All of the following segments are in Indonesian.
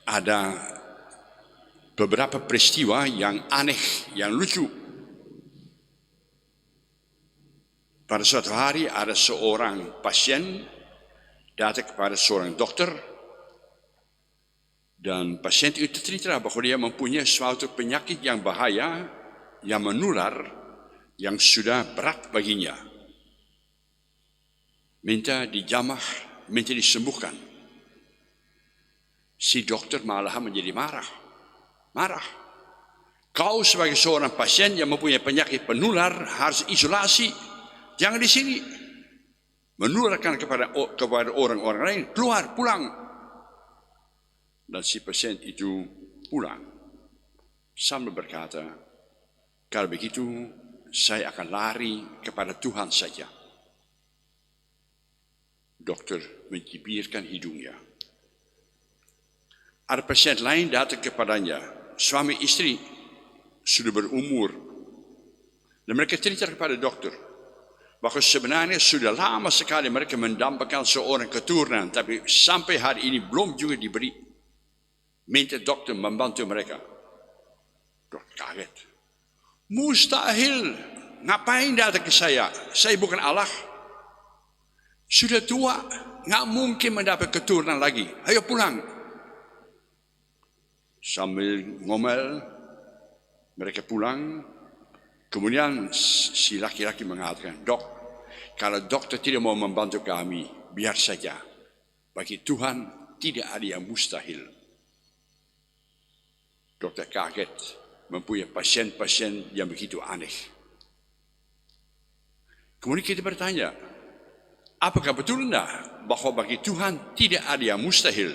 ada beberapa peristiwa yang aneh, yang lucu. Pada suatu hari ada seorang pasien datang kepada seorang dokter dan pasien itu cerita bahwa dia mempunyai suatu penyakit yang bahaya, yang menular, yang sudah berat baginya. Minta dijamah, minta disembuhkan. Si dokter malah menjadi marah. Kau sebagai seorang pasien yang mempunyai penyakit penular harus isolasi. Jangan di sini. Menularkan kepada orang-orang lain. Keluar, pulang. Dan si pasien itu pulang. Sambil berkata, kalau begitu saya akan lari kepada Tuhan saja. Dokter mencibirkan hidungnya. Ada pasien lain datang kepadanya, suami istri sudah berumur, dan mereka cerita kepada dokter bahwa sebenarnya sudah lama sekali mereka mendambakan seorang keturunan, tapi sampai hari ini belum juga diberi. Minta dokter membantu mereka. Dokter kaget. Mustahil, ngapain datang ke saya? Saya bukan Allah. Sudah tua, nggak mungkin mendapat keturunan lagi. Ayo pulang. Sambil ngomel, mereka pulang. Kemudian si laki-laki mengatakan, Dok, kalau dokter tidak mau membantu kami, biar saja. Bagi Tuhan tidak ada yang mustahil. Dokter kaget, mempunyai pasien-pasien yang begitu aneh. Kemudian kita bertanya, apakah betul bahwa bagi Tuhan tidak ada yang mustahil?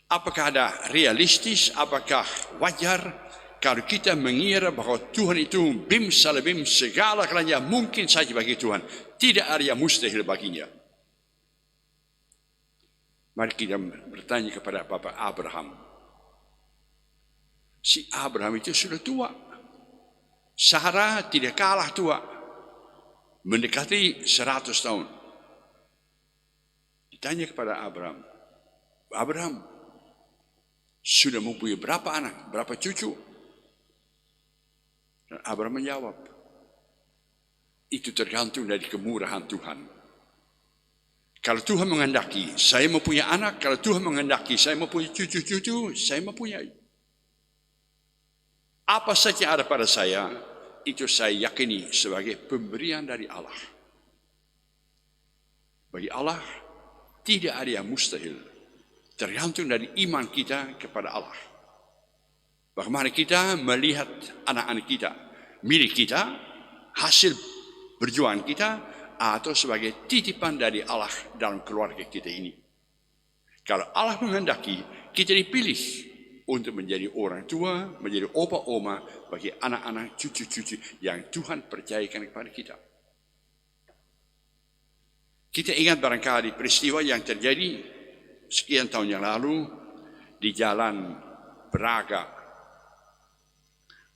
Apakah ada realistis, apakah wajar kalau kita mengira bahwa Tuhan itu bim salabim, segala-galanya mungkin saja bagi Tuhan. Tidak ada yang mustahil baginya. Mari kita bertanya kepada Bapak Abraham. Si Abraham itu sudah tua. Sarah tidak kalah tua. Mendekati 100 tahun. Ditanya kepada Abraham. Abraham sudah mempunyai berapa anak, berapa cucu? Dan Abraham menjawab, itu tergantung dari kemurahan Tuhan. Kalau Tuhan menghendaki, saya mempunyai anak. Kalau Tuhan menghendaki, saya mempunyai cucu-cucu, saya mempunyai. Apa saja ada pada saya, itu saya yakini sebagai pemberian dari Allah. Bagi Allah, tidak ada yang mustahil. Tergantung dari iman kita kepada Allah. Bagaimana kita melihat anak-anak kita, milik kita, hasil perjuangan kita, atau sebagai titipan dari Allah dalam keluarga kita ini. Kalau Allah menghendaki, kita dipilih untuk menjadi orang tua, menjadi opa oma bagi anak-anak, cucu-cucu yang Tuhan percayakan kepada kita. Kita ingat barangkali peristiwa yang terjadi sekian tahun yang lalu di Jalan Braga.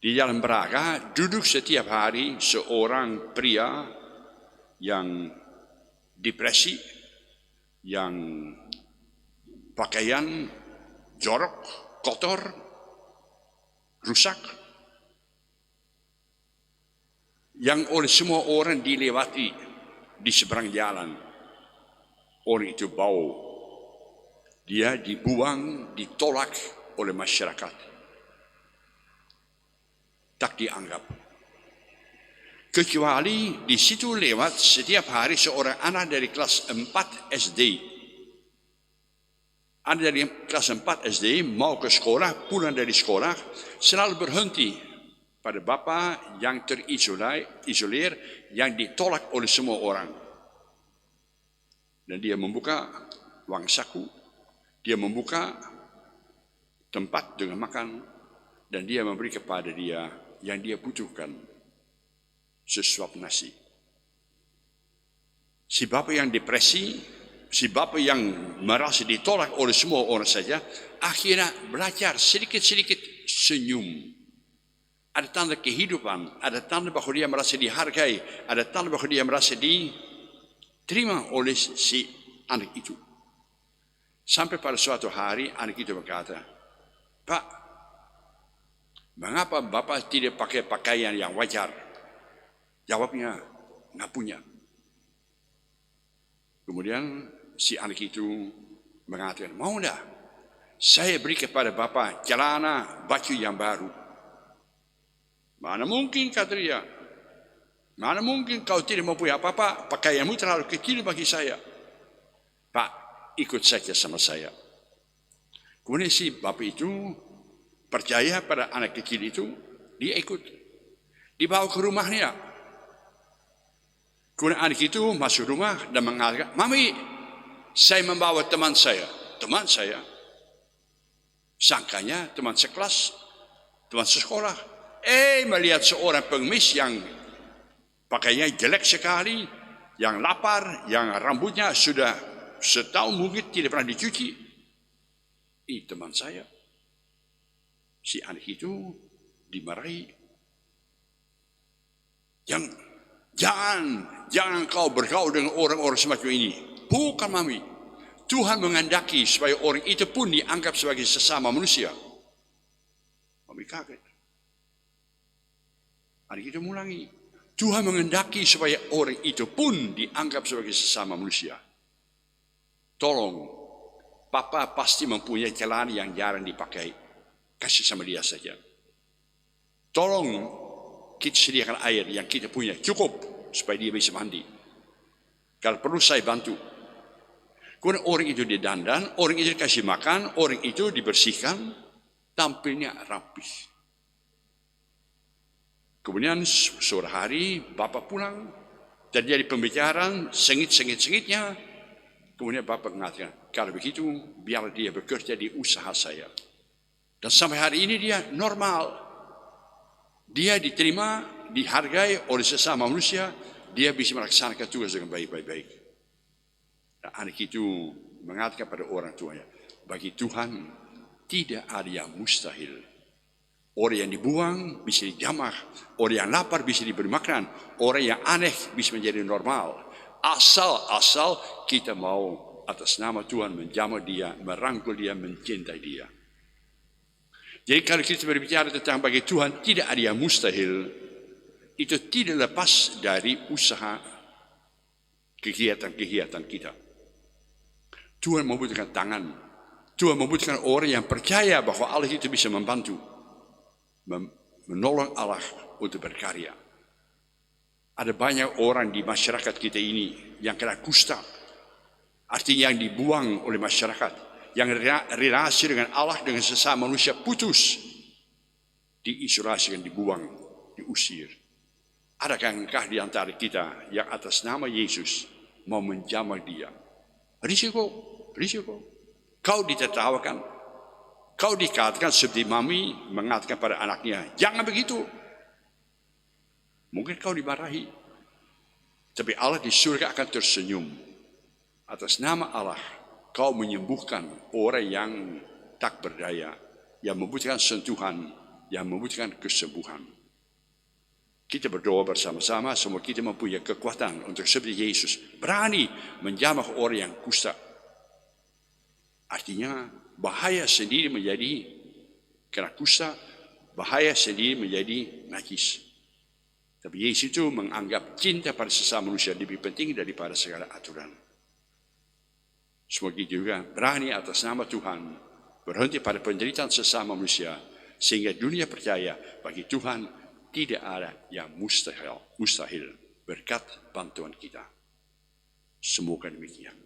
Di Jalan Braga duduk setiap hari seorang pria yang depresi, yang pakaian jorok, kotor, rusak, yang oleh semua orang dilewati di seberang jalan. Orang itu bau, dia dibuang, ditolak oleh masyarakat, tak dianggap. Kecuali di situ lewat setiap hari seorang anak dari kelas 4 SD. Anak dari kelas 4 SD mau ke sekolah, pulang dari sekolah, selalu berhenti pada bapa yang terisolir, yang ditolak oleh semua orang. Dan dia membuka uang saku, dia membuka tempat dengan makan, dan dia memberi kepada dia yang dia butuhkan, sesuap nasi. Si bapak yang depresi, si bapak yang merasa ditolak oleh semua orang saja, akhirnya belajar sedikit-sedikit senyum. Ada tanda kehidupan, ada tanda bahwa dia merasa dihargai, ada tanda bahwa dia merasa diterima oleh si anak itu. Sampai pada suatu hari anak itu berkata, "Pak, mengapa Bapak tidak pakai pakaian yang wajar?" Jawabnya, "Nggak punya." Kemudian si anak itu mengatakan, "Mau enggak? Saya beri kepada Bapak celana baju yang baru." "Mana mungkin," kata dia. "Mana mungkin kau tidak mempunyai apa-apa, pakaianmu terlalu kecil bagi saya." "Pak, ikut saja sama saya." Kemudian si bapak itu percaya pada anak kecil itu, dia ikut. Dibawa ke rumahnya. Kemudian anak itu masuk rumah dan mengatakan, "Mami, saya membawa teman saya." "Teman saya?" Sangkanya teman sekelas, teman sekolah. Melihat seorang pengemis yang pakaiannya jelek sekali, yang lapar, yang rambutnya sudah setahun mungkin tidak pernah dicuci. Teman saya. Si anak itu dimarahi. Jangan kau bergaul dengan orang-orang semacam ini. Bukan, Mami. Tuhan menghendaki supaya orang itu pun dianggap sebagai sesama manusia. Mami kaget. Anak itu mengulangi. Tuhan menghendaki supaya orang itu pun dianggap sebagai sesama manusia. Tolong, Papa pasti mempunyai celana yang jarang dipakai. Kasih sama dia saja. Tolong, kita sediakan air yang kita punya cukup supaya dia bisa mandi. Kalau perlu saya bantu. Kemudian orang itu didandan, orang itu dikasih makan, orang itu dibersihkan, tampilnya rapi. Kemudian sore hari Bapak pulang, terjadi pembicaraan, sengit-sengitnya. Kemudian Bapak mengatakan, "Kalau begitu biar dia bekerja di usaha saya." Dan sampai hari ini dia normal. Dia diterima, dihargai oleh sesama manusia, dia bisa melaksanakan tugas dengan baik-baik. Dan anak itu mengatakan pada orang tuanya, bagi Tuhan tidak ada yang mustahil. Orang yang dibuang bisa dijamah, orang yang lapar bisa diberi makanan, orang yang aneh bisa menjadi normal. Asal kita mau atas nama Tuhan menjamah dia, merangkul dia, mencintai dia. Jadi kalau kita berbicara tentang bagi Tuhan tidak ada yang mustahil, itu tidak lepas dari usaha kegiatan-kegiatan kita. Tuhan membutuhkan tangan. Tuhan membutuhkan orang yang percaya bahwa Allah itu bisa membantu. Menolong Allah untuk berkarya. Ada banyak orang di masyarakat kita ini yang kena kusta. Artinya yang dibuang oleh masyarakat. Yang relasi dengan Allah, dengan sesama manusia putus. Diisolasikan, dibuang, diusir. Adakah di antara kita yang atas nama Yesus mau menjamah dia? Risiko. Kau ditertawakan. Kau dikatakan seperti mami mengatakan pada anaknya, "Jangan begitu." Mungkin kau dimarahi. Tapi Allah di surga akan tersenyum. Atas nama Allah, kau menyembuhkan orang yang tak berdaya, yang membutuhkan sentuhan, yang membutuhkan kesembuhan. Kita berdoa bersama-sama, semua kita mempunyai kekuatan untuk seperti Yesus berani menjamah orang yang kusta. Artinya bahaya sendiri menjadi kena kusta, bahaya sendiri menjadi najis. Tapi Yesus itu menganggap cinta pada sesama manusia lebih penting daripada segala aturan. Semua kita juga berani atas nama Tuhan berhenti pada penderitaan sesama manusia, sehingga dunia percaya bagi Tuhan tidak ada yang mustahil berkat bantuan kita. Semoga demikian.